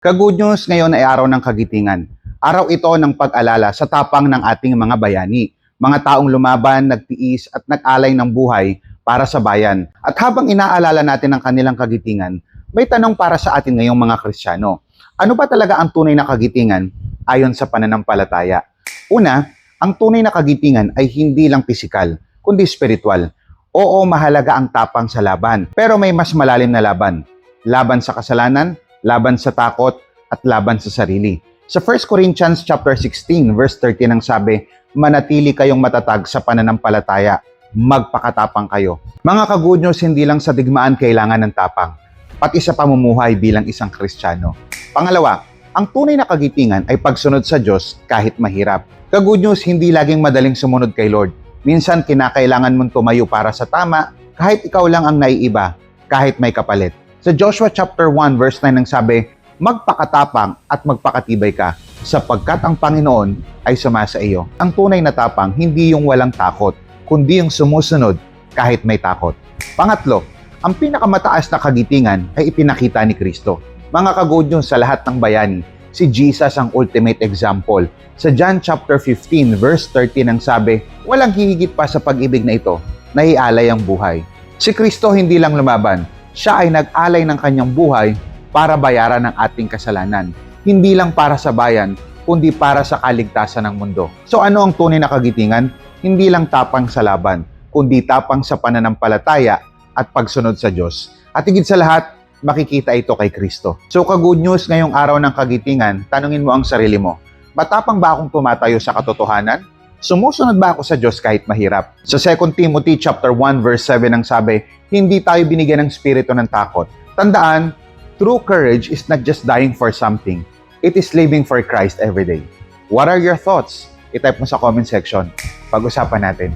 Ka-good news, ngayon ay araw ng kagitingan. Araw ito ng pag-alala sa tapang ng ating mga bayani, mga taong lumaban, nagtiis at nag-alay ng buhay para sa bayan. At habang inaalala natin ang kanilang kagitingan, may tanong para sa atin ngayong mga Kristiyano. Ano ba talaga ang tunay na kagitingan ayon sa pananampalataya? Una, ang tunay na kagitingan ay hindi lang pisikal, kundi spiritual. Oo, mahalaga ang tapang sa laban, pero may mas malalim na laban. Laban sa kasalanan, laban sa takot, at laban sa sarili. Sa 1 Corinthians chapter 16, verse 13 ang sabi, manatili kayong matatag sa pananampalataya, magpakatapang kayo. Mga ka-good news, hindi lang sa digmaan kailangan ng tapang, pati sa pamumuhay bilang isang Kristiyano. Pangalawa, ang tunay na kagitingan ay pagsunod sa Diyos kahit mahirap. Ka-good news, hindi laging madaling sumunod kay Lord. Minsan, kinakailangan mong tumayo para sa tama, kahit ikaw lang ang naiiba, kahit may kapalit. Sa Joshua chapter 1, verse 9 ang sabi, magpakatapang at magpakatibay ka, sapagkat ang Panginoon ay sumasa iyo. Ang tunay na tapang, hindi yung walang takot, kundi yung sumusunod kahit may takot. Pangatlo, ang pinakamataas na kagitingan ay ipinakita ni Kristo. Mga ka-good news sa lahat ng bayani, si Jesus ang ultimate example. Sa John chapter 15 verse 13 ang sabi, walang hihigit pa sa pag-ibig na ito, naialay ang buhay. Si Kristo hindi lang lumaban, siya ay nag-alay ng kanyang buhay para bayaran ang ating kasalanan. Hindi lang para sa bayan, kundi para sa kaligtasan ng mundo. So ano ang tunay na kagitingan? Hindi lang tapang sa laban, kundi tapang sa pananampalataya at pagsunod sa Diyos. At higit sa lahat, makikita ito kay Kristo. So ka-good news ngayong araw ng kagitingan, tanungin mo ang sarili mo, matapang ba akong tumatayo sa katotohanan? Sumusunod ba ako sa Diyos kahit mahirap? Sa 2 Timothy chapter 1 verse 7 ang sabi, hindi tayo binigyan ng spirito ng takot. Tandaan, true courage is not just dying for something. It is living for Christ every day. What are your thoughts? I-type mo sa comment section. Pag-usapan natin.